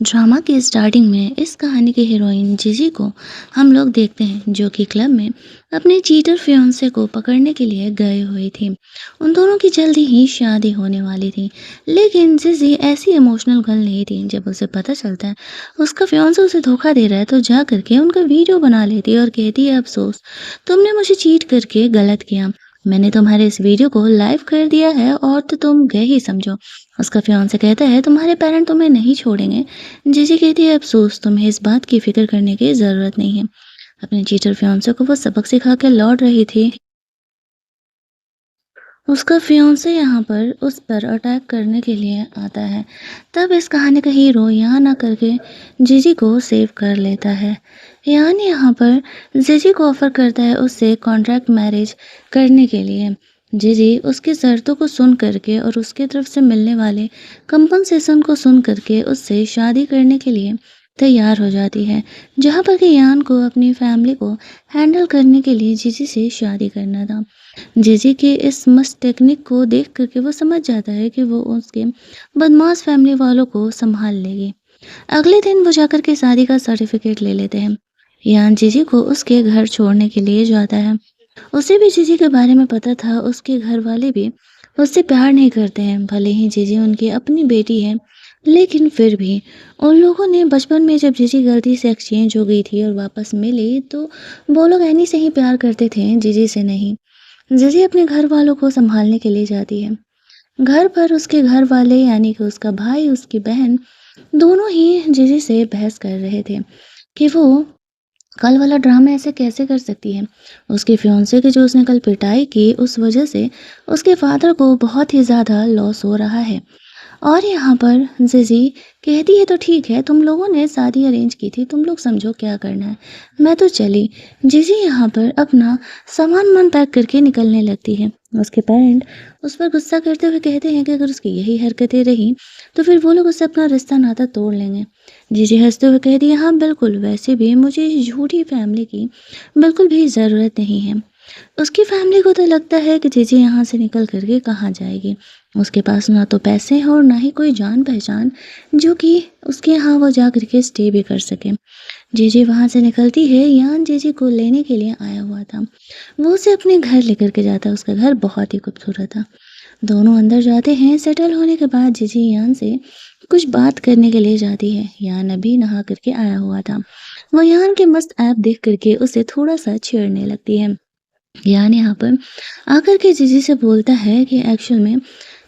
Drama की starting में इस कहानी की हीरोइन जिजी को हम लोग देखते हैं जो कि क्लब में अपने चीटर फियांसे को पकड़ने के लिए गए हुई थी। उन दोनों की जल्दी ही शादी होने वाली थी, लेकिन जिजी ऐसी इमोशनल गर्ल नहीं थी। जब उसे पता चलता है उसका फियांसे उसे धोखा दे रहा है तो जा करके उनका वीडियो बना लेती है और कहती है, अफसोस, तुमने मुझे चीट करके गलत किया। मैंने तुम्हारे इस वीडियो को लाइव कर दिया है और तो तुम गए ही समझो। उसका फियांसे कहता है, तुम्हारे पेरेंट तुम्हें नहीं छोड़ेंगे। जीजी कहती है, अफसोस, तुम्हें इस बात की फिक्र करने की ज़रूरत नहीं है। अपने चीटर फियांसे को वो सबक सिखा कर लौट रही थी। उसका फियांसे यहाँ पर उस पर अटैक करने के लिए आता है। तब इस कहानी का हीरो यहाँ ना करके जीजी को सेव कर लेता है। यान यहाँ पर जीजी को ऑफर करता है उससे कॉन्ट्रैक्ट मैरिज करने के लिए। जीजी उसकी शर्तों को सुन करके और उसकी तरफ से मिलने वाले कंपनसेशन को सुन करके उससे शादी करने के लिए तैयार हो जाती है, जहाँ पर कि यान को अपनी फैमिली को हैंडल करने के लिए जीजी से शादी करना था। जीजी के इस मस्त टेक्निक को देख करके वो समझ जाता है कि वो उसके बदमाश फैमिली वालों को संभाल लेगी। अगले दिन वो जाकर के शादी का सर्टिफिकेट ले लेते हैं। यान जीजी को उसके घर छोड़ने के लिए जाता है। उसे भी जीजी के बारे में पता था, उसके घर वाले भी उससे प्यार नहीं करते हैं। भले ही जीजी उनकी अपनी बेटी है, लेकिन फिर भी उन लोगों ने बचपन में जब जीजी गलती से एक्सचेंज हो गई थी और वापस मिली तो वो लोग एनी से ही प्यार करते थे, जीजी से नहीं। जीजी अपने घर वालों को संभालने के लिए जाती है। घर पर उसके घर वाले यानी कि उसका भाई, उसकी बहन, दोनों ही जीजी से बहस कर रहे थे कि वो कल वाला ड्रामा ऐसे कैसे कर सकती है। उसके फियांसे की जो उसने कल पिटाई की उस वजह से उसके फादर को बहुत ही ज़्यादा लॉस हो रहा है। और यहाँ पर ज़िज़ी कहती है, तो ठीक है, तुम लोगों ने शादी अरेंज की थी, तुम लोग समझो क्या करना है, मैं तो चली। ज़िज़ी यहाँ पर अपना सामान पैक करके निकलने लगती है। उसके पेरेंट उस पर गुस्सा करते हुए कहते हैं कि अगर उसकी यही हरकतें रही तो फिर वो लोग उससे अपना रिश्ता नाता तोड़ लेंगे। ज़िज़ी हंसते हुए कहती है, हाँ बिल्कुल, वैसे भी मुझे इस झूठी फैमिली की बिल्कुल भी ज़रूरत नहीं है। उसकी फैमिली को तो लगता है कि जीजी यहाँ से निकल करके कहाँ जाएगी। उसके पास ना तो पैसे हैं और ना ही कोई जान पहचान जो कि उसके यहाँ वो जा करके स्टे भी कर सके। जीजी वहाँ से निकलती है। यान जीजी को लेने के लिए आया हुआ था। वो उसे अपने घर लेकर के जाता है। उसका घर बहुत ही खूबसूरत था। दोनों अंदर जाते हैं। सेटल होने के बाद जीजी यान से कुछ बात करने के लिए जाती है। यान अभी नहा करके आया हुआ था। वो यान के मस्त ऐप देख करके उसे थोड़ा सा छेड़ने लगती है। यान यहाँ पर आकर के जीजी से बोलता है कि एक्चुअल में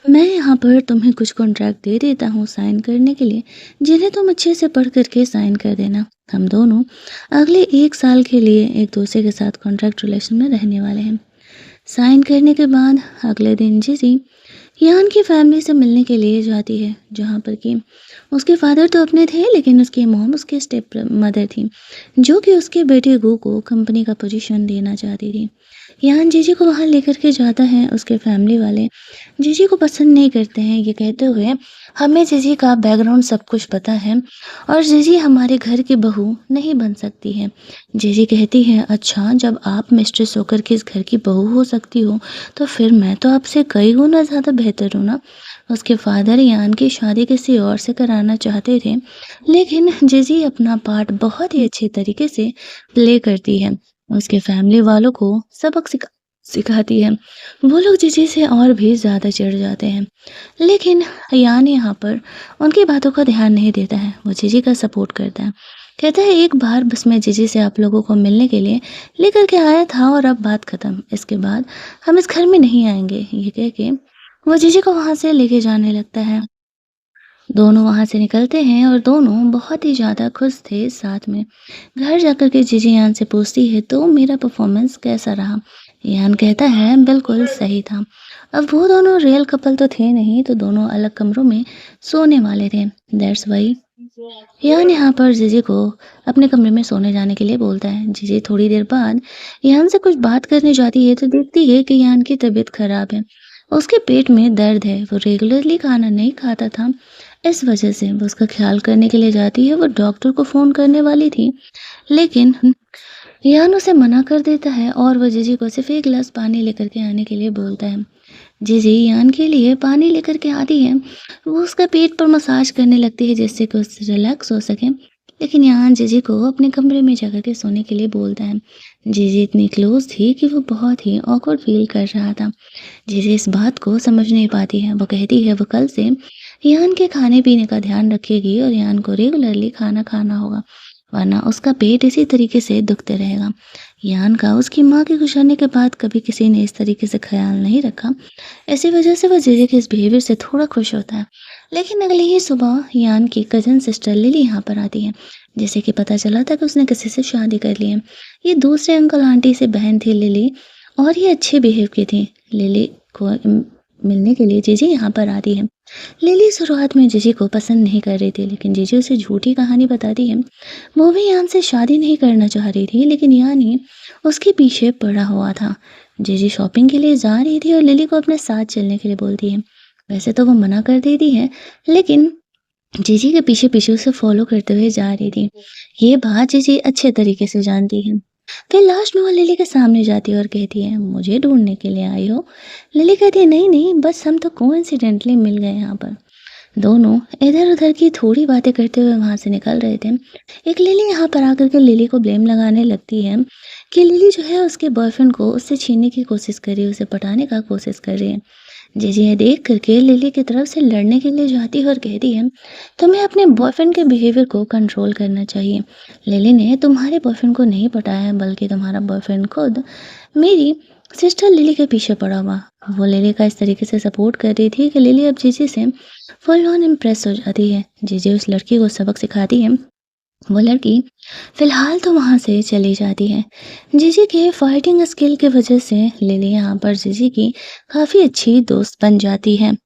मैं यहाँ पर तुम्हें कुछ कॉन्ट्रैक्ट दे देता हूँ साइन करने के लिए, जिन्हें तुम अच्छे से पढ़ करके साइन कर देना। हम दोनों अगले 1 साल के लिए एक दूसरे के साथ कॉन्ट्रैक्ट रिलेशन में रहने वाले हैं। साइन करने के बाद अगले दिन जीजी यान की फैमिली से मिलने के लिए जाती है, जहाँ पर कि उसके फादर तो अपने थे लेकिन उसकी मॉम उसके स्टेप मदर थी, जो कि उसके बेटे गो को कंपनी का पोजीशन देना चाहती थी। यान जीजी को वहाँ लेकर के जाता है। उसके फैमिली वाले जीजी को पसंद नहीं करते हैं, ये कहते हुए, हमें जीजी का बैकग्राउंड सब कुछ पता है और जीजी हमारे घर की बहू नहीं बन सकती है। जीजी कहती है, अच्छा, जब आप मिस्ट्रेस होकर के इस घर की बहू हो सकती हो तो फिर मैं तो आपसे कई गुना ज़्यादा बेहतर हूँ ना। उसके फादर यान की शादी किसी और से कराना चाहते थे, लेकिन जीजी अपना पार्ट बहुत ही अच्छे तरीके से प्ले करती है। उसके फैमिली वालों को सबक सिखाती है। वो लोग जीजी से और भी ज़्यादा चिढ़ जाते हैं, लेकिन यान यहाँ पर उनकी बातों का ध्यान नहीं देता है। वो जीजी का सपोर्ट करता है। कहता है, एक बार बस मैं जीजी से आप लोगों को मिलने के लिए लेकर के आया था और अब बात ख़त्म। इसके बाद हम इस घर में नहीं आएंगे। ये कह के वो जीजी को वहाँ से लेके जाने लगता है। दोनों वहाँ से निकलते हैं और दोनों बहुत ही ज़्यादा खुश थे साथ में। घर जाकर के जीजी यान से पूछती है, तो मेरा परफॉर्मेंस कैसा रहा? यान कहता है, बिल्कुल सही था। अब वो दोनों रियल कपल तो थे नहीं, तो दोनों अलग कमरों में सोने वाले थे। दैट्स वाई यान यहाँ पर जीजी को अपने कमरे में सोने जाने के लिए बोलता है। जीजी थोड़ी देर बाद यान से कुछ बात करने जाती है तो देखती है कि यान की तबीयत खराब है। उसके पेट में दर्द है। वो रेगुलरली खाना नहीं खाता था, इस वजह से वो उसका ख्याल करने के लिए जाती है। वो डॉक्टर को फ़ोन करने वाली थी, लेकिन यान उसे मना कर देता है और वो जीजी को सिर्फ एक गिलास पानी लेकर के आने के लिए बोलता है। जीजी यान के लिए पानी लेकर के आती है। वो उसका पेट पर मसाज करने लगती है जिससे कि उससे रिलैक्स हो सके। लेकिन यान जीजी को अपने कमरे में जाकर के सोने के लिए बोलता है। जीजी इतनी क्लोज थी कि वो बहुत ही ऑकवर्ड फील कर रहा था। जीजी इस बात को समझ नहीं पाती है। वो कहती है वो कल से यान के खाने-पीने का ध्यान रखेगी और यान को रेगुलरली खाना खाना होगा, वरना उसका पेट इसी तरीके से दुखते रहेगा। यान का उसकी माँ के गुज़रने के बाद कभी किसी ने इस तरीके से ख़्याल नहीं रखा। इसी वजह से वो जीजे के इस बिहेवियर से थोड़ा खुश होता है। लेकिन अगली ही सुबह यान की कज़न सिस्टर लिली यहाँ पर आती है। जैसे कि पता चला था कि उसने किसी से शादी कर ली है। ये दूसरे अंकल आंटी से बहन थी लिली और ये अच्छे बिहेव की थी। लिली को मिलने के लिए जीजी यहाँ पर आती है। लिली शुरुआत में जीजी को पसंद नहीं कर रही थी, लेकिन जीजी उसे झूठी कहानी बताती है। वो भी यान से शादी नहीं करना चाह रही थी, लेकिन यान ही उसके पीछे पड़ा हुआ था। जीजी शॉपिंग के लिए जा रही थी और लिली को अपने साथ चलने के लिए बोलती है। वैसे तो वो मना कर देती है, लेकिन जीजी के पीछे-पीछे उसे फ़ॉलो करते हुए जा रही थी। ये बात जीजी अच्छे तरीके से जानती है। फिर लास्ट में वो लिली के सामने जाती है और कहती है, "मुझे ढूँढने के लिए आई हो?" लिली कहती है, "नहीं, नहीं, बस हम तो कोइंसिडेंटली मिल गए यहाँ पर।" दोनों इधर-उधर की थोड़ी बातें करते हुए वहाँ से निकल रहे थे। एक लिली यहाँ पर आकर के लिली को ब्लेम लगाने लगती है कि लिली जो है उसके बॉयफ्रेंड को उससे छीनने की कोशिश कर रही है, उसे पटाने का कोशिश कर रही है। जीजी ये देख कर के लिली की तरफ से लड़ने के लिए जाती है और कहती है, "तुम्हें अपने बॉयफ्रेंड के बिहेवियर को कंट्रोल करना चाहिए। लिली ने तुम्हारे बॉयफ्रेंड को नहीं पटाया है, बल्कि तुम्हारा बॉयफ्रेंड खुद मेरी सिस्टर लिली के पीछे पड़ा हुआ।" वो लिली का इस तरीके से सपोर्ट कर रही थी कि लिली अब जीजी से फुल ऑन इम्प्रेस हो जाती है। जीजी उस लड़की को सबक सिखाती है। वो लड़की फिलहाल तो वहाँ से चली जाती है। जीजी के फाइटिंग स्किल की वजह से लिली यहाँ पर जीजी की काफ़ी अच्छी दोस्त बन जाती है।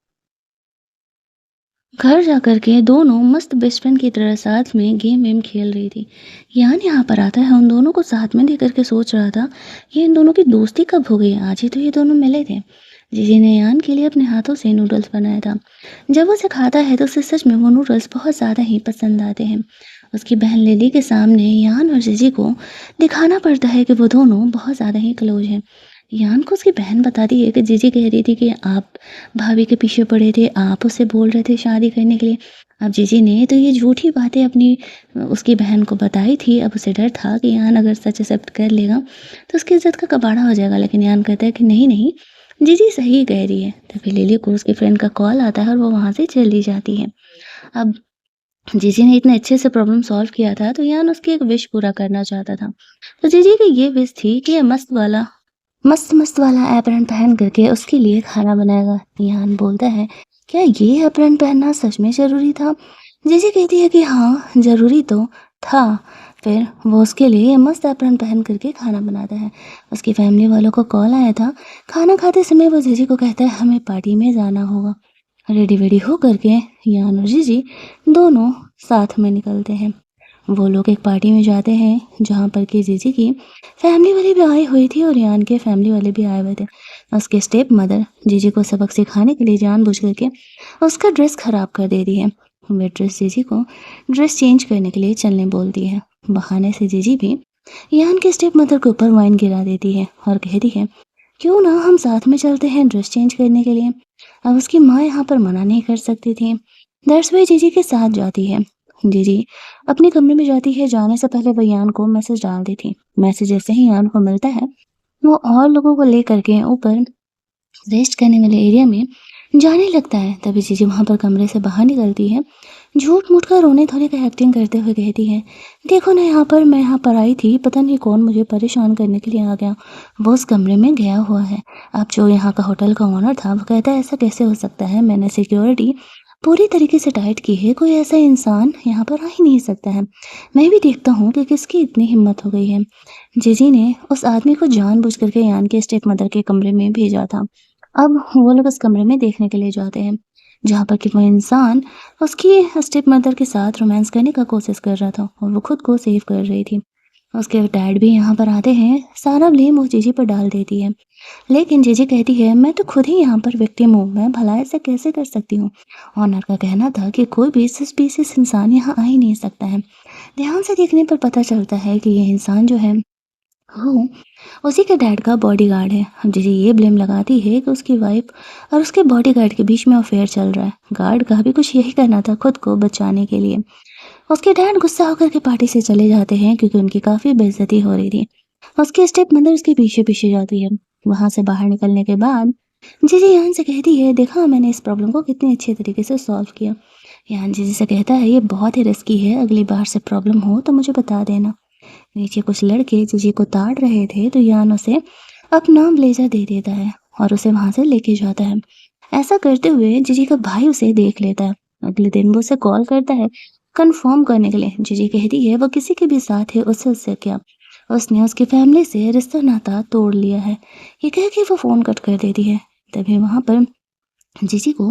घर जाकर के दोनों मस्त बेस्ट फ्रेंड की तरह साथ में गेम वेम खेल रही थी। यान यहाँ पर आता है, उन दोनों को साथ में देख कर के सोच रहा था, ये इन दोनों की दोस्ती कब हो गई? आज ही तो ये दोनों मिले थे। जीजी ने यान के लिए अपने हाथों से नूडल्स बनाया था। जब वो उसे खाता है तो उसे सच में वो नूडल्स बहुत ज़्यादा ही पसंद आते हैं। उसकी बहन लिली के सामने यान और जीजी को दिखाना पड़ता है कि वो दोनों बहुत ज़्यादा ही क्लोज हैं। यान को उसकी बहन बताती है कि जीजी कह रही थी कि आप भाभी के पीछे पड़े थे, आप उसे बोल रहे थे शादी करने के लिए। अब जीजी ने तो ये झूठी बातें अपनी उसकी बहन को बताई थी। अब उसे डर था कि यान अगर सच एक्सेप्ट कर लेगा तो उसकी इज़्ज़त का कबाड़ा हो जाएगा। लेकिन यान कहता है कि नहीं, नहीं, जीजी सही कह रही है। तभी लिली को उसकी फ्रेंड का कॉल आता है और वो वहाँ से चली जाती है। अब जीजी ने इतने अच्छे से प्रॉब्लम सॉल्व किया था तो यान उसकी एक विश पूरा करना चाहता था। तो जीजी की ये विश थी कि ये मस्त-मस्त वाला एप्रन पहन करके उसके लिए खाना बनाएगा। ईहान बोलता है, "क्या ये एप्रन पहनना सच में ज़रूरी था?" जेसी कहती है कि हाँ, ज़रूरी तो था। फिर वो उसके लिए मस्त एप्रन पहन करके खाना बनाता है। उसकी फैमिली वालों को कॉल आया था। खाना खाते समय वो जीजी को कहता है, "हमें पार्टी में जाना होगा।" रेडी-वेडी हो करके ईहान और जीजी दोनों साथ में निकलते हैं। वो लोग एक पार्टी में जाते हैं जहाँ पर कि जीजी की फैमिली वाले भी आई हुई थी और यान के फैमिली वाले भी आए हुए थे। उसके स्टेप मदर जीजी को सबक सिखाने के लिए जानबूझ करके उसका ड्रेस खराब कर देती है। वेट्रेस जीजी को ड्रेस चेंज करने के लिए चलने बोलती है। बहाने से जीजी भी यान के स्टेप मदर के ऊपर वाइन गिरा देती है और कहती है, "क्यों ना हम साथ में चलते हैं ड्रेस चेंज करने के लिए।" अब उसकी माँ यहाँ पर मना नहीं कर सकती थी। दैट्स वाई जीजी के साथ जाती है। जीजी अपने कमरे में जाती है। जाने से पहले वो यान को मैसेज डाल दी थी। मैसेज जैसे ही यान को मिलता है, वो और लोगों को लेकर के ऊपर रेस्ट करने वाले एरिया में जाने लगता है। तभी जीजी वहाँ पर कमरे से बाहर निकलती है। झूठ-मूठ का रोने-धोने का एक्टिंग करते हुए कहती है, "देखो ना यहाँ पर मैं यहाँ पर आई थी, पता नहीं कौन मुझे परेशान करने के लिए आ गया। वो उस कमरे में गया हुआ है। अब जो यहाँ का होटल का ओनर था, वो कहता है ऐसा कैसे हो सकता है? मैंने सिक्योरिटी पूरी तरीके से टाइट की है, कोई ऐसा इंसान यहाँ पर आ ही नहीं सकता है। मैं भी देखता हूँ कि किसकी इतनी हिम्मत हो गई है।" जीजी ने उस आदमी को जानबूझ करके यान के स्टेप मदर के कमरे में भेजा था। अब वो लोग उस कमरे में देखने के लिए जाते हैं, जहाँ पर कि वो इंसान उसकी स्टेप मदर के साथ रोमांस करने का कोशिश कर रहा था और वो खुद को सेव कर रही थी। उसके डैड भी यहाँ पर आते हैं, सारा ब्लेम उस जीजी पर डाल देती है। लेकिन जीजी कहती है, "मैं तो खुद ही यहाँ पर विक्टिम हूँ, मैं भला ऐसे कैसे कर सकती हूँ?" ऑनर का कहना था कि कोई भी सस्पिशियस इंसान यहाँ आ ही नहीं सकता है। ध्यान से देखने पर पता चलता है कि ये इंसान जो है वो उसी के डैड का बॉडीगार्ड है। अब जीजी ये ब्लेम लगाती है कि उसकी वाइफ और उसके बॉडीगार्ड के बीच में अफेयर चल रहा है। गार्ड का भी कुछ यही करना था खुद को बचाने के लिए। उसके डैड गुस्सा होकर के पार्टी से चले जाते हैं क्योंकि उनकी काफ़ी बेइज्जती हो रही थी। उसकी स्टेप मदर उसके पीछे-पीछे जाती है। वहाँ से बाहर निकलने के बाद जीजी यान से कहती है, देखा मैंने इस प्रॉब्लम को कितने अच्छे तरीके से सॉल्व किया। यान जीजी से कहता है, ये बहुत ही रिस्की है, अगली बार से प्रॉब्लम हो तो मुझे बता देना। नीचे कुछ लड़के जीजी को ताड़ रहे थे तो यान उसे अपना ब्लेजर दे देता है और उसे वहां से लेके जाता है। ऐसा करते हुए जीजी का भाई उसे देख लेता है। अगले दिन वो उसे कॉल करता है कंफर्म करने के लिए। जीजी कहती है वो किसी के भी साथ है, उससे क्या, उसने उसकी फैमिली से रिश्ता नाता तोड़ लिया है। ये कह के वो फोन कट कर देती है। तभी वहां पर जीजी को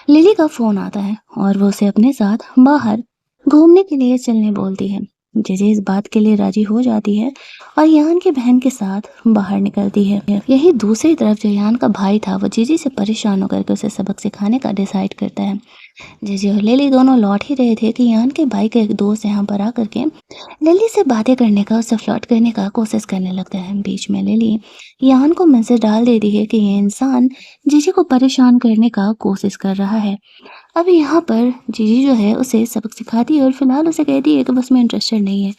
लिली का फोन आता है और वो उसे अपने साथ बाहर घूमने के लिए चलने बोलती है। जीजी इस बात के लिए राजी हो जाती है और यान की बहन के साथ बाहर निकलती है। यही दूसरी तरफ जो यान का भाई था वो जीजी से परेशान होकर के उसे सबक सिखाने का डिसाइड करता है। जीजी और लिली दोनों लौट ही रहे थे कि यान के भाई का एक दोस्त यहाँ पर आकर के लिली से बातें करने का, उससे फ्लर्ट करने का कोशिश करने लगता है। बीच में लिली यान को मैसेज डाल देती है कि ये इंसान जीजी को परेशान करने का कोशिश कर रहा है। अब यहाँ पर जीजी जो है उसे सबक सिखाती है और फिलहाल उसे कहती है कि बस में इंटरेस्टेड नहीं है,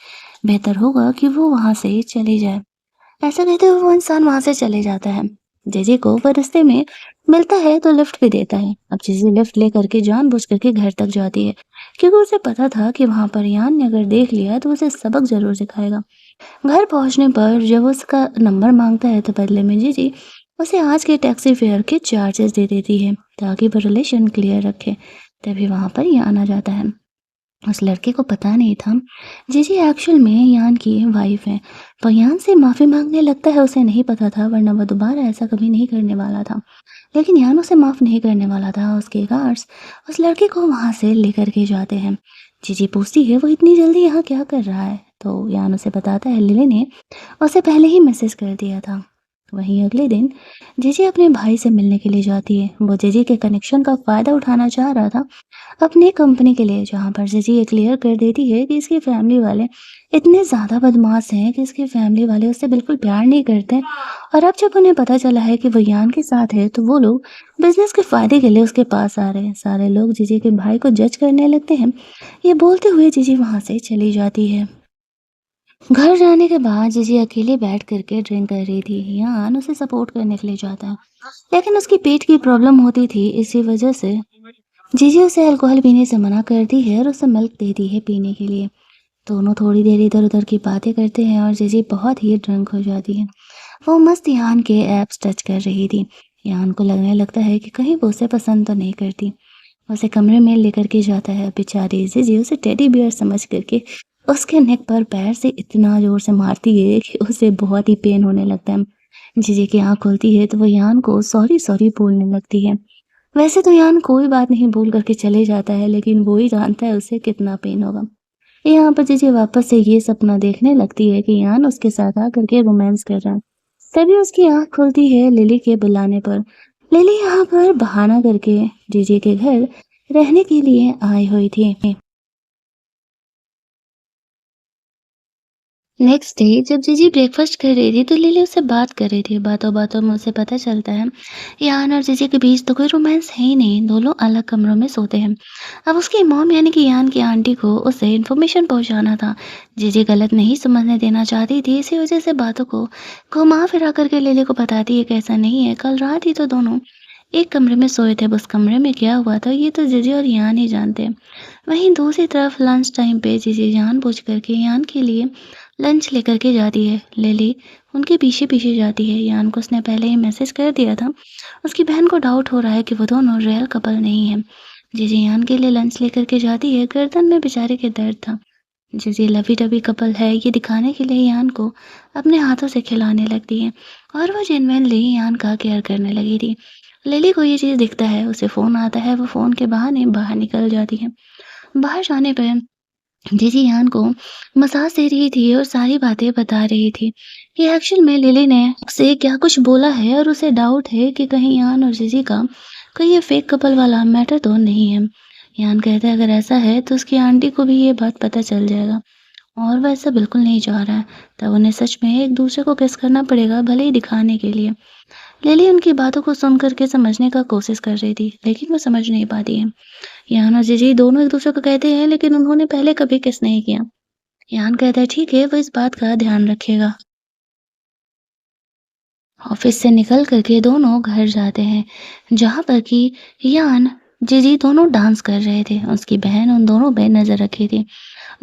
बेहतर होगा कि वो वहाँ से चली जाए। ऐसा कहते हुए वो इंसान वहां से चले जाता है। जीजी को वो रास्ते में मिलता है तो लिफ्ट भी देता है। अब जीजी लिफ्ट लेकर के जानबूझ करके घर तक जाती है क्योंकि उसे पता था कि वहां पर यान ने अगर देख लिया तो उसे सबक जरूर सिखाएगा। घर पहुंचने पर जब उसका नंबर मांगता है तो बदले में जीजी उसे आज के टैक्सी फेयर के चार्जेस दे देती है ताकि वो रिलेशन क्लियर रखे। तभी वहां पर यान आ जाता है। उस लड़के को पता नहीं था जीजी एक्चुअल में यान की वाइफ है। वो यान से माफ़ी मांगने लगता है, उसे नहीं पता था वरना वो दोबारा ऐसा कभी नहीं करने वाला था। लेकिन यान उसे माफ़ नहीं करने वाला था। उसके गार्ड्स उस लड़के को वहाँ से लेकर के जाते हैं। जीजी पूछती है वो इतनी जल्दी यहाँ क्या कर रहा है, तो यान उसे बताता है लिली ने उसे पहले ही मैसेज कर दिया था। वहीं अगले दिन जीजी अपने भाई से मिलने के लिए जाती है। वो जीजी के कनेक्शन का फ़ायदा उठाना चाह रहा था अपनी कंपनी के लिए, जहाँ पर जीजी ये क्लियर कर देती है कि इसकी फैमिली वाले इतने ज़्यादा बदमाश हैं कि इसकी फैमिली वाले उससे बिल्कुल प्यार नहीं करते। और अब जब उन्हें पता चला है कि वो यान के साथ है तो वो लोग बिजनेस के फायदे के लिए उसके पास आ रहे हैं। सारे लोग जीजी के भाई को जज करने लगते हैं। ये बोलते हुए जीजी वहाँ से चली जाती है। घर जाने के बाद जीजी अकेले बैठ करके ड्रिंक कर रही थी। यान उसे सपोर्ट करने के लिए जाता है लेकिन उसकी पेट की प्रॉब्लम होती थी, इसी वजह से जीजी उसे अल्कोहल पीने से मना करती है और उसे मिल्क देती है पीने के लिए। दोनों थोड़ी देर इधर-उधर की बातें करते हैं और जीजी बहुत ही ड्रंक हो जाती है। वो मस्त यान के एब्स टच कर रही थी। यान को लगने लगता है कि कहीं वो उसे पसंद तो नहीं करती। उसे कमरे में लेकर के जाता है। बेचारी जीजी उसे टेडी बियर समझ करके उसके नेक पर पैर से इतना जोर से मारती है कि उसे बहुत ही पेन होने लगता है। जीजी की आँख खुलती है तो वो यान को सॉरी सॉरी बोलने लगती है। वैसे तो यान कोई बात नहीं बोल करके चले जाता है लेकिन वो ही जानता है उसे कितना पेन होगा। यहाँ पर जीजी वापस से ये सपना देखने लगती है कि यान उसके साथ आकर के रोमांस कर रहा है। तभी उसकी आँख खुलती है लिली के बुलाने पर। लिली यहाँ पर बहाना करके जीजी के घर रहने के लिए आई हुई थी। नेक्स्ट डे जब जीजी ब्रेकफास्ट कर रही थी तो लिली उससे बात कर रही थी। बातों बातों में उसे पता चलता है यान और जीजी के बीच तो कोई रोमांस है ही नहीं, दोनों अलग कमरों में सोते हैं। अब उसकी मॉम यानी कि यान की आंटी को उसे इन्फॉर्मेशन पहुंचाना था। जीजी गलत नहीं समझने देना चाहती थी, इसी वजह से बातों को घुमा फिरा करके लिली को बताती है कि ऐसा नहीं है, कल रात ही तो दोनों एक कमरे में सोए थे। अब उस कमरे में क्या हुआ था ये तो जीजी और यान ही जानते हैं। वहीं दूसरी तरफ लंच टाइम पे जीजी जानबूझ करके यान के लिए लंच लेकर के जाती है। लिली उनके पीछे-पीछे जाती है। यान को उसने पहले ही मैसेज कर दिया था। उसकी बहन को डाउट हो रहा है कि वो दोनों रियल कपल नहीं है। जीजी यान के लिए लंच लेकर के जाती है। गर्दन में बेचारे के दर्द था। जीजी लवी-डवी कपल है ये दिखाने के लिए यान को अपने हाथों से खिलाने लगती है और वो जेन्युइनली यान का केयर करने लगी थी। लिली को ये चीज़ दिखता है, उसे फ़ोन आता है, वो फ़ोन के बहाने बाहर निकल जाती है। बाहर जाने पे जीजी यान को मसाज दे रही थी और सारी बातें बता रही थी कि एक्चुअल में लिली ने उसे क्या कुछ बोला है और उसे डाउट है कि कहीं यान और जीजी का कोई ये फेक कपल वाला मैटर तो नहीं है। यान कहता है अगर ऐसा है तो उसकी आंटी को भी ये बात पता चल जाएगा और वह ऐसा बिल्कुल नहीं चाह रहा है। तब उन्हें सच में एक दूसरे को किस करना पड़ेगा, भले ही दिखाने के लिए। लिली उनकी बातों को सुन कर के समझने का कोशिश कर रही थी, लेकिन वो समझ नहीं पाती है। यान और जीजी दोनों एक दूसरे को कहते हैं, लेकिन उन्होंने पहले कभी किस नहीं किया। यान कहता है ठीक है, वो इस बात का ध्यान रखेगा। ऑफिस से निकल कर के दोनों घर जाते हैं, जहाँ पर कि यान जीजी दोनों डांस कर रहे थे। उसकी बहन उन दोनों पे नजर रखी थी।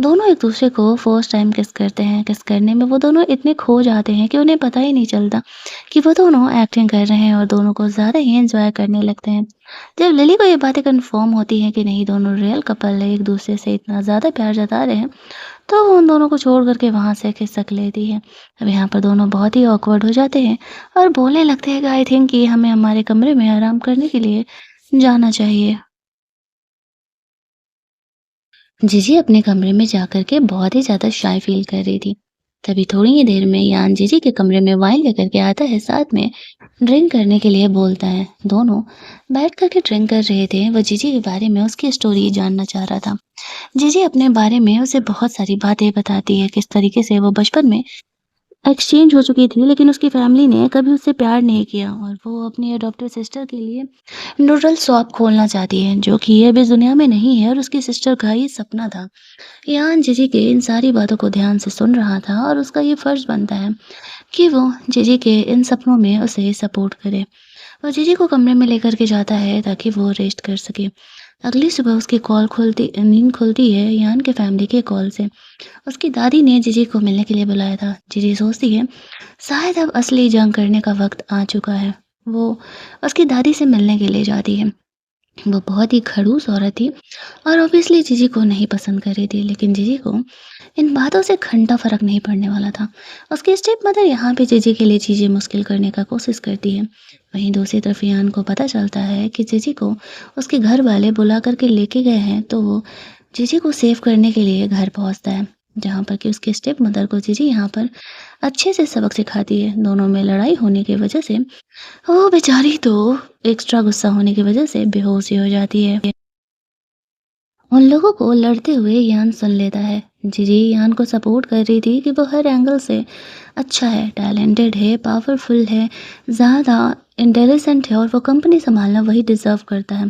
दोनों एक दूसरे को फर्स्ट टाइम किस करते हैं। किस करने में वो दोनों इतने खो जाते हैं कि उन्हें पता ही नहीं चलता कि वो दोनों एक्टिंग कर रहे हैं और दोनों को ज़्यादा ही एंजॉय करने लगते हैं। जब लिली को ये बातें कंफर्म होती हैं कि नहीं, दोनों रियल कपल है, एक दूसरे से इतना ज़्यादा प्यार जता रहे हैं, तो वो उन दोनों को छोड़ कर के वहाँ से खिसक लेती है। अब यहाँ पर दोनों बहुत ही ऑकवर्ड हो जाते हैं और बोलने लगते हैं कि आई थिंक कि हमें हमारे कमरे में आराम करने के लिए जाना चाहिए। जीजी अपने कमरे में जाकर के बहुत ही ज़्यादा शाय फ़ील कर रही थी। तभी थोड़ी ही देर में यान जीजी के कमरे में वाइन लेकर के आता है, साथ में ड्रिंक करने के लिए बोलता है। दोनों बैठ कर के ड्रिंक कर रहे थे। वो जीजी के बारे में उसकी स्टोरी जानना चाह रहा था। जीजी अपने बारे में उसे बहुत सारी बातें बताती है, किस तरीके से वो बचपन में एक्सचेंज हो चुकी थी, लेकिन उसकी फैमिली ने कभी उससे प्यार नहीं किया और वो अपनी अडॉप्टेड सिस्टर के लिए नूडल शॉप खोलना चाहती है, जो कि ये अभी इस दुनिया में नहीं है और उसकी सिस्टर का ये सपना था। यान जीजी के इन सारी बातों को ध्यान से सुन रहा था और उसका ये फर्ज बनता है कि वो जीजी के इन सपनों में उसे सपोर्ट करे। वो जीजी को कमरे में लेकर के जाता है ताकि वो रेस्ट कर सके। अगली सुबह उसकी नींद खुलती है यान के फैमिली के कॉल से। उसकी दादी ने जीजी को मिलने के लिए बुलाया था। जीजी सोचती है शायद अब असली जंग करने का वक्त आ चुका है। वो उसकी दादी से मिलने के लिए जाती है। वो बहुत ही खड़ूस औरत थी और ऑब्वियसली जीजी को नहीं पसंद कर रही थी, लेकिन जीजी को इन बातों से घंटा फ़र्क नहीं पड़ने वाला था। उसकी स्टेप-मदर यहाँ पे जीजी के लिए चीज़ें मुश्किल करने का कोशिश करती है। वहीं दूसरी तरफ ईयान को पता चलता है कि जीजी को उसके घर वाले बुला कर के लेके गए हैं, तो वो जीजी को सेव करने के लिए घर पहुँचता है, जहाँ पर कि उसकी स्टेप-मदर को जीजी यहाँ पर अच्छे से सबक सिखाती है। दोनों में लड़ाई होने की वजह से वो बेचारी तो एक्स्ट्रा गुस्सा होने की वजह से बेहोश ही हो जाती है। उन लोगों को लड़ते हुए यान सुन लेता है। जीजी यान को सपोर्ट कर रही थी कि वो हर एंगल से अच्छा है, टैलेंटेड है, पावरफुल है, ज़्यादा इंटेलिजेंट है और वो कंपनी संभालना वही डिजर्व करता है।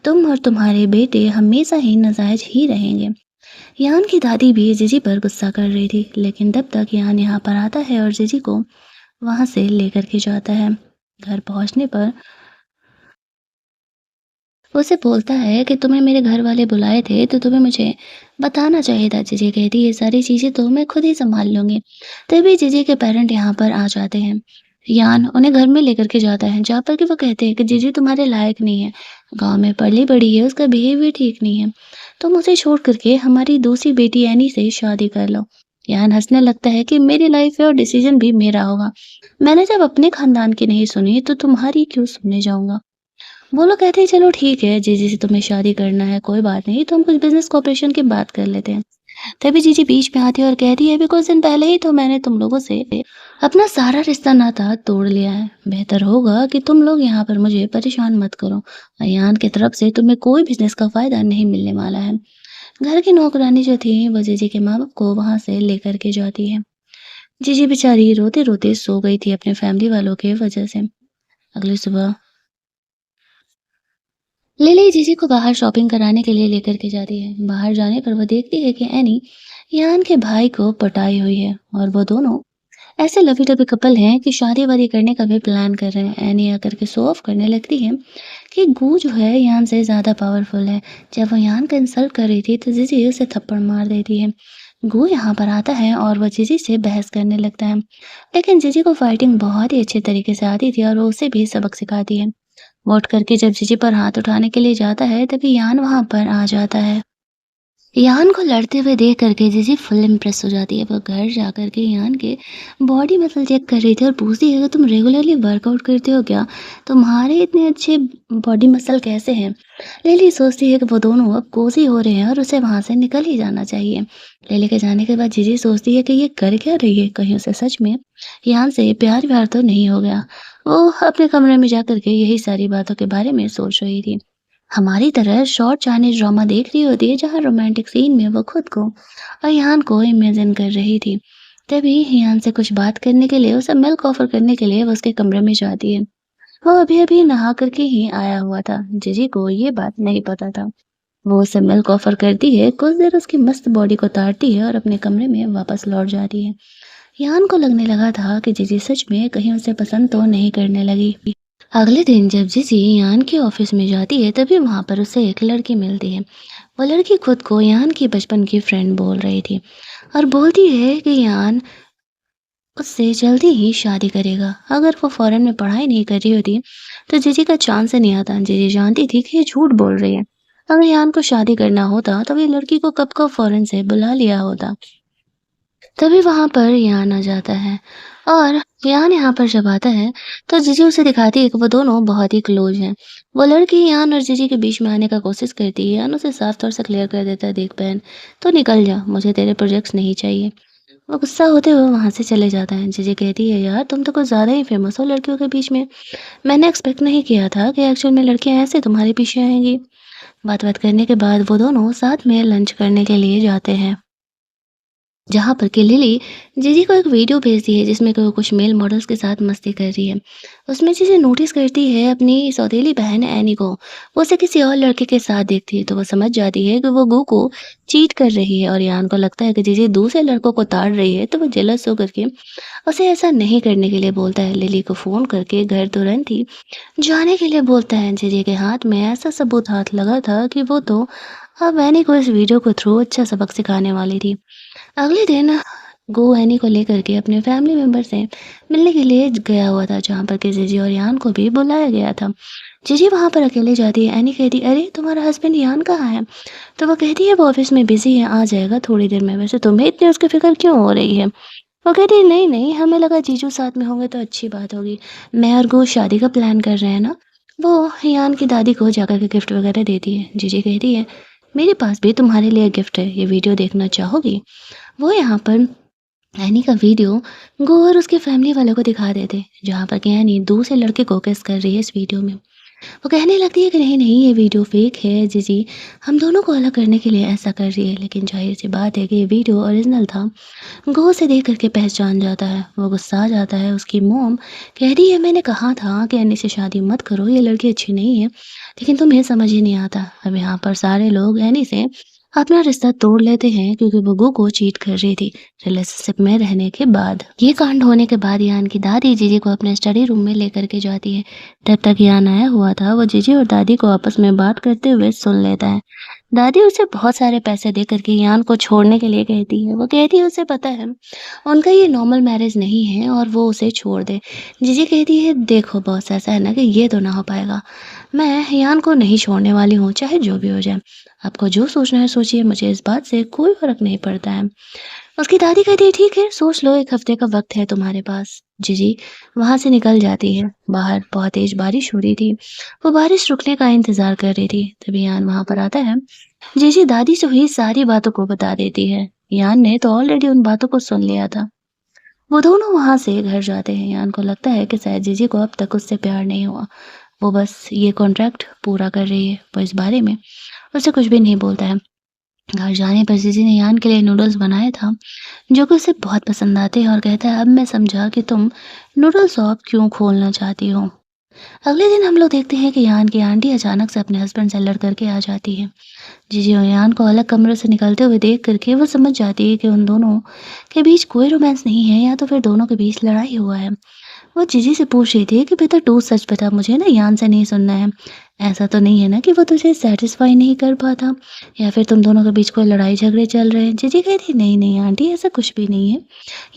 तुम और तुम्हारे बेटे हमेशा ही नाजायज ही रहेंगे। यान की दादी भी जीजी पर गुस्सा कर रही थी, लेकिन तब तक यान यहाँ पर आता है और जीजी को वहाँ से लेकर के जाता है। घर पहुँचने पर वो उसे बोलता है कि तुम्हें मेरे घर वाले बुलाए थे, तो तुम्हें मुझे बताना चाहिए था। जीजी कहती है ये सारी चीज़ें तो मैं खुद ही सँभाल लूँगी। तभी जीजी के पेरेंट यहाँ पर आ जाते हैं। यान उन्हें घर में लेकर के जाता है, जहाँ पर कि वो कहते हैं कि जीजी तुम्हारे लायक नहीं है। गाँव में पली-बड़ी है, उसका बिहेवियर ठीक नहीं है। तुम उसे छोड़ कर के हमारी दूसरी बेटी एनी से शादी कर लो। यान हँसने लगता है कि मेरी लाइफ़ है और डिसीज़न भी मेरा होगा। मैंने जब अपने खानदान की नहीं सुनी, तो तुम्हारी क्यों सुनने जाऊँगा? वो लोग कहते हैं चलो ठीक है, जीजी से तुम्हें शादी करना है, कोई बात नहीं, तो हम कुछ बिज़नेस कोऑपरेशन की बात कर लेते हैं। तभी जीजी बीच में आती है और कहती है अभी कुछ दिन पहले ही तो मैंने तुम लोगों से अपना सारा रिश्ता नाता तोड़ लिया है। बेहतर होगा कि तुम लोग यहाँ पर मुझे परेशान मत करो। अयान की तरफ से तुम्हें कोई बिज़नेस का फ़ायदा नहीं मिलने वाला है। घर की नौकरानी जो थी वो जीजी के माँ-बाप को वहाँ से लेकर के जाती है। जीजी बेचारी रोते-रोते सो गई थी अपने फैमिली वालों के वजह से। अगली सुबह लिली जीजी को बाहर शॉपिंग कराने के लिए लेकर के जाती है। बाहर जाने पर वो देखती है कि एनी यान के भाई को पटाई हुई है और वो दोनों ऐसे लवी डबी कपल हैं कि शादी वादी करने का भी प्लान कर रहे हैं। एनी आकर के शो ऑफ करने लगती है कि गू जो है यान से ज़्यादा पावरफुल है। जब वो यान का इंसल्ट कर रही थी तो जीजी उसे थप्पड़ मार देती है। गू यहाँ पर आता है और वो जीजी से बहस करने लगता है, लेकिन जीजी को फाइटिंग बहुत ही अच्छे तरीके से आती थी और वो उसे भी सबक सिखाती है। वो उठ करके जब जीजी पर हाथ उठाने के लिए जाता है, तभी यान वहाँ पर आ जाता है। यान को लड़ते हुए देख करके जीजी फुल इम्प्रेस हो जाती है। वो घर जा कर के यान के बॉडी मसल चेक कर रही थी और पूछती है कि तुम रेगुलरली वर्कआउट करते हो क्या? तुम्हारे इतने अच्छे बॉडी मसल कैसे हैं? लिली सोचती है कि वो दोनों अब कोज़ी हो रहे हैं और उसे वहाँ से निकल ही जाना चाहिए। लिली के जाने के बाद जीजी सोचती है कि ये कर क्या रही है? कहीं उसे सच में यान से प्यार-व्यार तो नहीं हो गया? वो अपने कमरे में जा कर के यही सारी बातों के बारे में सोच रही थी। हमारी तरह शॉर्ट चाइनीज ड्रामा देख रही होती है जहाँ रोमांटिक सीन में वो खुद को और यान को इमेजिन कर रही थी। तभी यान से कुछ बात करने के लिए, उसे मिल्क ऑफर करने के लिए वो उसके कमरे में जाती है। वो अभी अभी नहा करके ही आया हुआ था। जीजी को ये बात नहीं पता था। वो उसे मिल्क ऑफर करती है, कुछ देर उसकी मस्त बॉडी को ताड़ती है और अपने कमरे में वापस लौट जाती है। यान को लगने लगा था कि जीजी सच में कहीं उसे पसंद तो नहीं करने लगी। अगले दिन जब जीजी यान के ऑफिस में जाती है तभी वहां पर उसे एक लड़की मिलती है। वो लड़की खुद को यान की बचपन की फ्रेंड बोल रही थी और बोलती है कि यान उससे जल्दी ही शादी करेगा। अगर वो फॉरेन में पढ़ाई नहीं कर रही होती तो जीजी का चांस ही नहीं आता। जीजी जानती थी कि ये झूठ बोल रही है। अगर यान को शादी करना होता तो ये लड़की को कब कब फॉरेन से बुला लिया होता। तभी वहाँ पर यान आ जाता है और यान यहाँ पर जब आता है तो जीजी उसे दिखाती है कि वो दोनों बहुत ही क्लोज हैं। वो लड़की यान और जीजी के बीच में आने का कोशिश करती है। यान उसे साफ तौर से क्लियर कर देता है, देख बहन, तो निकल जा, मुझे तेरे प्रोजेक्ट्स नहीं चाहिए। वो गुस्सा होते हुए वहाँ से चले जाता है। जीजी कहती है, यार तुम तो कुछ ज़्यादा ही फेमस हो लड़कियों के बीच में। मैंने एक्सपेक्ट नहीं किया था कि एक्चुअल में लड़कियाँ ऐसे तुम्हारे पीछे आएंगी। बात बात करने के बाद वो दोनों साथ में लंच करने के लिए जाते हैं, जहाँ पर कि लिली जीजी को एक वीडियो भेजती है जिसमें कि वो कुछ मेल मॉडल्स के साथ मस्ती कर रही है। उसमें जीजी नोटिस करती है अपनी सौतेली बहन एनी को। वो उसे किसी और लड़के के साथ देखती है तो वो समझ जाती है कि वो गू को चीट कर रही है और यान को लगता है कि जीजी दूसरे लड़कों को ताड़ रही है, तो वो जेलस होकर के उसे ऐसा नहीं करने के लिए बोलता है। लिली को फ़ोन करके घर तुरंत ही जाने के लिए बोलता है। जीजी के हाथ में ऐसा सबूत हाथ लगा था कि वो तो अब एनी को इस वीडियो के थ्रू अच्छा सबक सिखाने वाली थी। अगले दिन गो एनी को लेकर के अपने फैमिली मेंबर से मिलने के लिए गया हुआ था, जहाँ पर कि जीजी और यान को भी बुलाया गया था। जीजी वहाँ पर अकेले जाती है। एनी कहती, अरे तुम्हारा हस्बैंड यान कहाँ है? तो वो कहती है वो ऑफिस में बिजी है, आ जाएगा थोड़ी देर में। वैसे तुम्हें इतनी उसकी फिक्र क्यों हो रही है? वो कहती है, नहीं नहीं, हमें लगा जीजू साथ में होंगे तो अच्छी बात होगी। मैं और गो शादी का प्लान कर रहे हैं ना। वो यान की दादी को जाकर के गिफ्ट वगैरह देती है। जीजी कहती है, मेरे पास भी तुम्हारे लिए गिफ्ट है, ये वीडियो देखना चाहोगी? वो यहाँ पर एनी का वीडियो गो और उसके फैमिली वालों को दिखा देते, जहाँ पर कि एनी दूसरे लड़के को किस कर रही है इस वीडियो में। वो कहने लगती है कि नहीं नहीं, ये वीडियो फेक है जीजी, हम दोनों को अलग करने के लिए ऐसा कर रही है। लेकिन जाहिर सी बात है कि ये वीडियो ओरिजिनल था। गो उसे देख करके पहचान जाता है। वो गुस्सा आ जाता है। उसकी मोम कह रही है, मैंने कहा था कि एनी से शादी मत करो, ये लड़की अच्छी नहीं है, लेकिन तुम्हें समझ ही नहीं आता। अब यहाँ पर सारे लोग एनी से अपना रिश्ता तोड़ लेते हैं क्योंकि वो गो को चीट कर रही थी रिलेशनशिप में रहने के बाद। ये कांड होने के बाद यान की दादी जीजी को अपने स्टडी रूम में लेकर के जाती है। तब तक यान आया हुआ था। वो जीजी और दादी को आपस में बात करते हुए सुन लेता है। दादी उसे बहुत सारे पैसे दे करके यान को छोड़ने के लिए कहती है। वो कहती है उसे पता है उनका ये नॉर्मल मैरिज नहीं है और वो उसे छोड़ दे। जीजी कहती है, देखो बॉस, ऐसा है ना कि ये तो ना हो पाएगा। मैं यान को नहीं छोड़ने वाली हूँ, चाहे जो भी हो जाए। आपको जो सोचना है सोचिए, मुझे इस बात से कोई फर्क नहीं पड़ता है। उसकी दादी कहती है, ठीक है सोच लो, 1 हफ्ते का वक्त है तुम्हारे पास। जीजी वहां से निकल जाती है। बाहर बहुत तेज बारिश हो रही थी। वो बारिश रुकने का इंतजार कर रही थी। तभी यान वहां पर आता है। जीजी दादी से हुई सारी बातों को बता देती है। यान ने तो ऑलरेडी उन बातों को सुन लिया था। वो दोनों वहां से घर जाते हैं। यान को लगता है कि शायद जीजी को अब तक उससे प्यार नहीं हुआ। वो बस ये कॉन्ट्रैक्ट पूरा कर रही है। वो इस बारे में उसे कुछ भी नहीं बोलता है। घर जाने पर जीजी ने यान के लिए नूडल्स बनाया था, जो कि उसे बहुत पसंद आते हैं, और कहता है, अब मैं समझा कि तुम नूडल शॉप क्यों खोलना चाहती हो। अगले दिन हम लोग देखते हैं कि यान की आंटी अचानक से अपने हस्बैंड से लड़ करके आ जाती है। जीजी और यान को अलग कमरे से निकलते हुए देख करके वो समझ जाती है कि उन दोनों के बीच कोई रोमांस नहीं है, या तो फिर दोनों के बीच लड़ाई हुआ है। वो जीजी से पूछ रही थी कि बेटा तू सच बता, मुझे ना यान से नहीं सुनना है। ऐसा तो नहीं है ना कि वो तुझे सेटिस्फाई नहीं कर पाता, या फिर तुम दोनों के बीच कोई लड़ाई झगड़े चल रहे हैं? जीजी कह रही, नहीं नहीं आंटी, ऐसा कुछ भी नहीं है।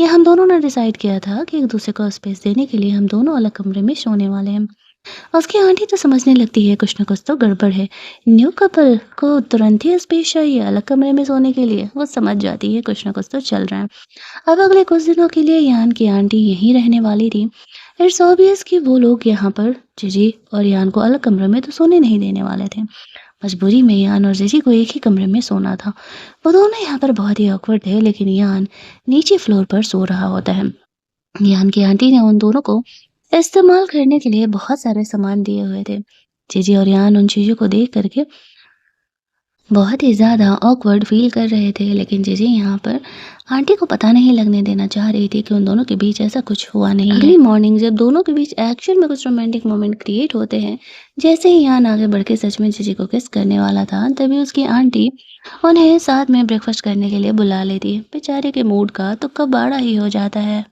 ये हम दोनों ने डिसाइड किया था कि एक दूसरे को स्पेस देने के लिए हम दोनों अलग कमरे में सोने वाले हैं। उसकी आंटी तो समझने लगती है कुछ न कुछ तो गड़बड़ है। न्यू कपल को तुरंत ही स्पेस चाहिए अलग कमरे में सोने के लिए। वो समझ जाती है कुछ न कुछ तो चल रहा है। अब अगले कुछ दिनों के लिए यान की आंटी यहीं रहने वाली थी। इट्स ऑब्वियस कि वो लोग यहाँ पर जीजी और यान को अलग कमरे में तो सोने नहीं देने वाले थे। मजबूरी में यान और जीजी को एक ही कमरे में सोना था। वो दोनों यहाँ पर बहुत ही ऑकवर्ड थे, लेकिन यान नीचे फ्लोर पर सो रहा होता है। यान की आंटी ने उन दोनों को इस्तेमाल करने के लिए बहुत सारे सामान दिए हुए थे। जीजी और यान उन चीज़ों को देख कर के बहुत ही ज़्यादा ऑकवर्ड फ़ील कर रहे थे, लेकिन जीजी यहाँ पर आंटी को पता नहीं लगने देना चाह रही थी कि उन दोनों के बीच ऐसा कुछ हुआ नहीं है। अगली मॉर्निंग जब दोनों के बीच एक्चुअल में कुछ रोमांटिक मोमेंट क्रिएट होते हैं, जैसे ही यान आगे बढ़ के सच में जीजी को किस करने वाला था, तभी उसकी आंटी उन्हें साथ में ब्रेकफ़ास्ट करने के लिए बुला लेती है। बेचारे के मूड का तो कबाड़ा ही हो जाता है।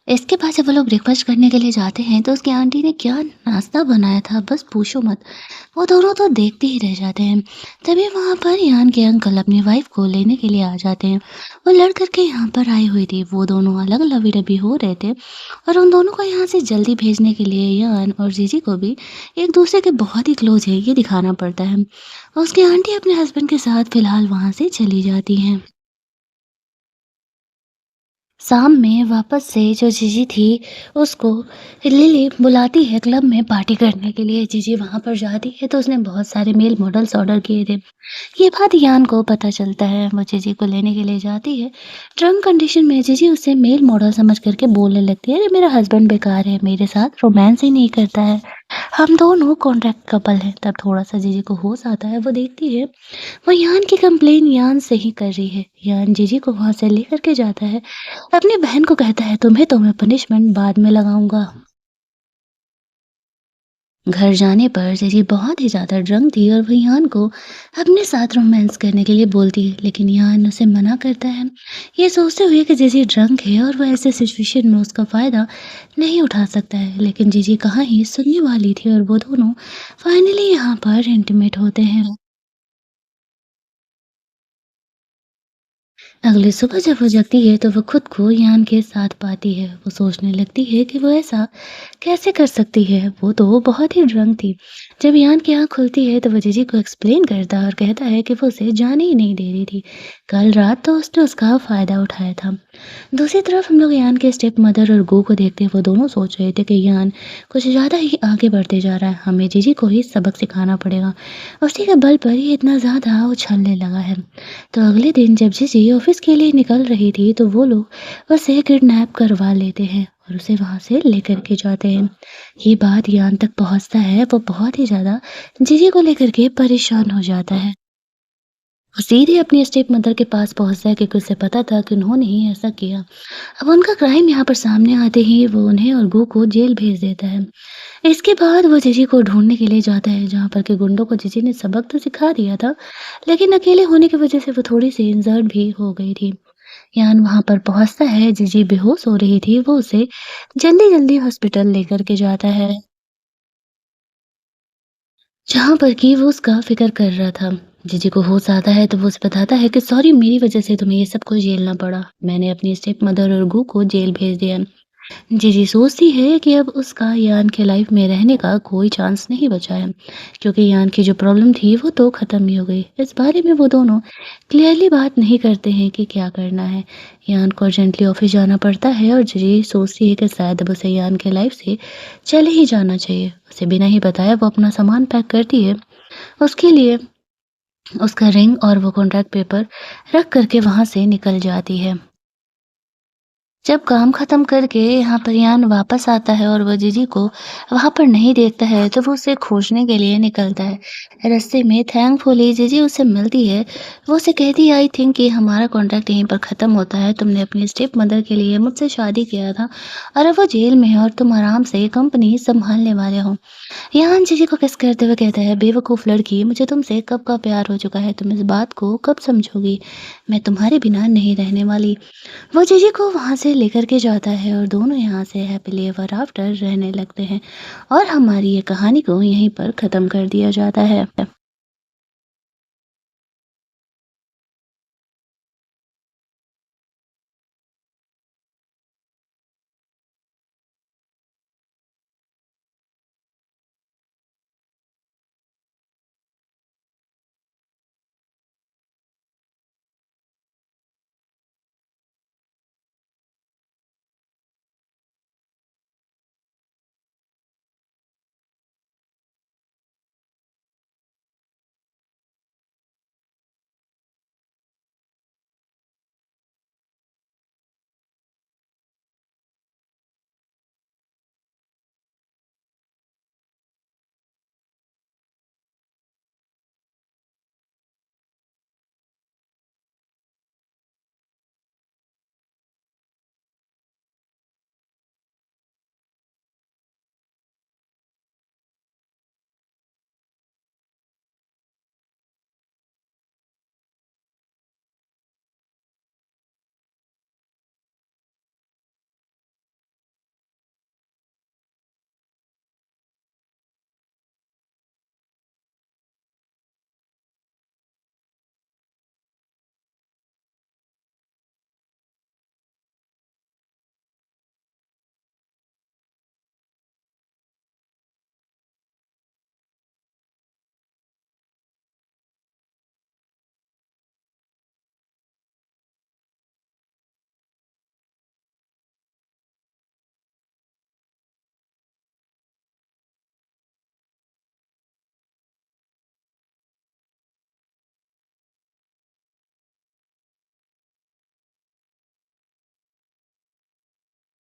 इसके बाद जब वो लोग ब्रेकफ़ास्ट करने के लिए जाते हैं, तो उसकी आंटी ने क्या नाश्ता बनाया था, बस पूछो मत। वो दोनों तो देखते ही रह जाते हैं। तभी वहाँ पर यान के अंकल अपनी वाइफ़ को लेने के लिए आ जाते हैं। वो लड़ कर के यहाँ पर आई हुई थी। वो दोनों अलग लवी-डबी हो रहे थे और उन दोनों को यहाँ से जल्दी भेजने के लिए यान और जीजी को भी एक-दूसरे के बहुत ही क्लोज़ है, ये दिखाना पड़ता है। उसकी आंटी अपने हस्बैंड के साथ फ़िलहाल वहाँ से चली जाती हैं। शाम में वापस से जो जीजी थी, उसको लिली बुलाती है क्लब में पार्टी करने के लिए। जीजी वहाँ पर जाती है तो उसने बहुत सारे मेल मॉडल्स ऑर्डर किए थे। ये बात यान को पता चलता है, वो जीजी को लेने के लिए जाती है। ड्रंक कंडीशन में जीजी उसे मेल मॉडल समझ कर के बोलने लगती है, "अरे मेरा हस्बैंड बेकार है, मेरे साथ रोमांस ही नहीं करता है। हम दोनों कॉन्ट्रैक्ट कपल हैं।" तब थोड़ा-सा जीजी को होश आता है, वो देखती है वो यान की कंप्लेन यान से ही कर रही है। यान जीजी को वहाँ से लेकर के जाता है। अपनी बहन को कहता है, तुम्हें तो मैं पनिशमेंट बाद में लगाऊँगा। घर जाने पर जीजी बहुत ही ज़्यादा ड्रंक थी और वो यान को अपने साथ रोमांस करने के लिए बोलती है, लेकिन यान उसे मना करता है। ये सोचते हुए कि जीजी ड्रंक है और वो ऐसे सिचुएशन में उसका फ़ायदा नहीं उठा सकता है, लेकिन जीजी कहाँ ही सुनने वाली थी और वो दोनों फाइनली यहाँ पर इंटीमेट होते हैं। अगली सुबह जब वो जगती है तो वो खुद को यान के साथ पाती है। वो सोचने लगती है कि वो ऐसा कैसे कर सकती है, वो तो बहुत ही ड्रंक थी। जब यान की आँख खुलती है तो वो जीजी को एक्सप्लेन करता है और कहता है कि वो उसे जाने ही नहीं दे रही थी। कल रात तो उसने उसका फ़ायदा उठाया था। दूसरी तरफ हम लोग यान के स्टेप मदर और गो को देखते हैं। वो दोनों सोच रहे थे कि यान कुछ ज़्यादा ही आगे बढ़ते जा रहा है, हमें जीजी को ही सबक सिखाना पड़ेगा। उसी के बल पर ये इतना ज़्यादा उछलने लगा है। तो अगले दिन जब जीजी ऑफिस के लिए निकल रही थी तो वो लोग उसे किडनैप करवा लेते हैं और उसे वहां से लेकर के जाते हैं। ये बात यान तक पहुंचता है, वो बहुत ही ज्यादा जीजी को लेकर के परेशान हो जाता है। वो सीधे अपनी स्टेप मदर के पास पहुंचता है क्योंकि उसे पता था कि उन्होंने ही ऐसा किया। अब उनका क्राइम यहाँ पर सामने आते ही वो उन्हें और गो को जेल भेज देता है। इसके बाद वो जीजी को ढूंढने के लिए जाता है जहाँ पर के गुंडों को जीजी ने सबक तो सिखा दिया था, लेकिन अकेले होने की वजह से वो थोड़ी-सी इंजर्ड भी हो गई थी। यान वहाँ पर पहुँचता है, जीजी बेहोश हो रही थी, वो उसे जल्दी-जल्दी हॉस्पिटल लेकर के जाता है, जहाँ पर कि वो उसका फ़िक्र कर रहा था। जीजी को होश आता है तो वो उसे बताता है कि सॉरी मेरी वजह से तुम्हें ये सब कुछ झेलना पड़ा। मैंने अपनी स्टेप मदर और गू को जेल भेज दिया। जीजी सोचती है कि अब उसका यान के लाइफ में रहने का कोई चांस नहीं बचा है, क्योंकि यान की जो प्रॉब्लम थी वो तो ख़त्म ही हो गई। इस बारे में वो दोनों क्लियरली बात नहीं करते हैं कि क्या करना है। यान को अर्जेंटली ऑफिस जाना पड़ता है और जीजी सोचती है कि शायद अब उसे यान के लाइफ से चले ही जाना चाहिए। उसे बिना ही बताए वो अपना सामान पैक करती है। उसके लिए उसका रिंग और वो कॉन्ट्रैक्ट पेपर रख करके वहाँ से निकल जाती है। जब काम खत्म करके यहाँ पर यान वापस आता है और वो जीजी को वहाँ पर नहीं देखता है तो वो उसे खोजने के लिए निकलता है। रास्ते में थैंकफुली जीजी उसे मिलती है। वो उसे कहती है, आई थिंक कि हमारा कॉन्ट्रैक्ट यहीं पर ख़त्म होता है। तुमने अपनी स्टेप मदर के लिए मुझसे शादी किया था और अब वो जेल में है और तुम आराम से कंपनी सँभालने वाले हो। यान जीजी को किस करते हुए कहता है, बेवकूफ़ लड़की, मुझे तुमसे कब का प्यार हो चुका है, तुम इस बात को कब समझोगी? मैं तुम्हारे बिना नहीं रहने वाली। वो जीजी को वहाँ से लेकर के जाता है और दोनों यहाँ से हैप्पीली एवर आफ्टर रहने लगते हैं और हमारी ये कहानी को यहीं पर ख़त्म कर दिया जाता है।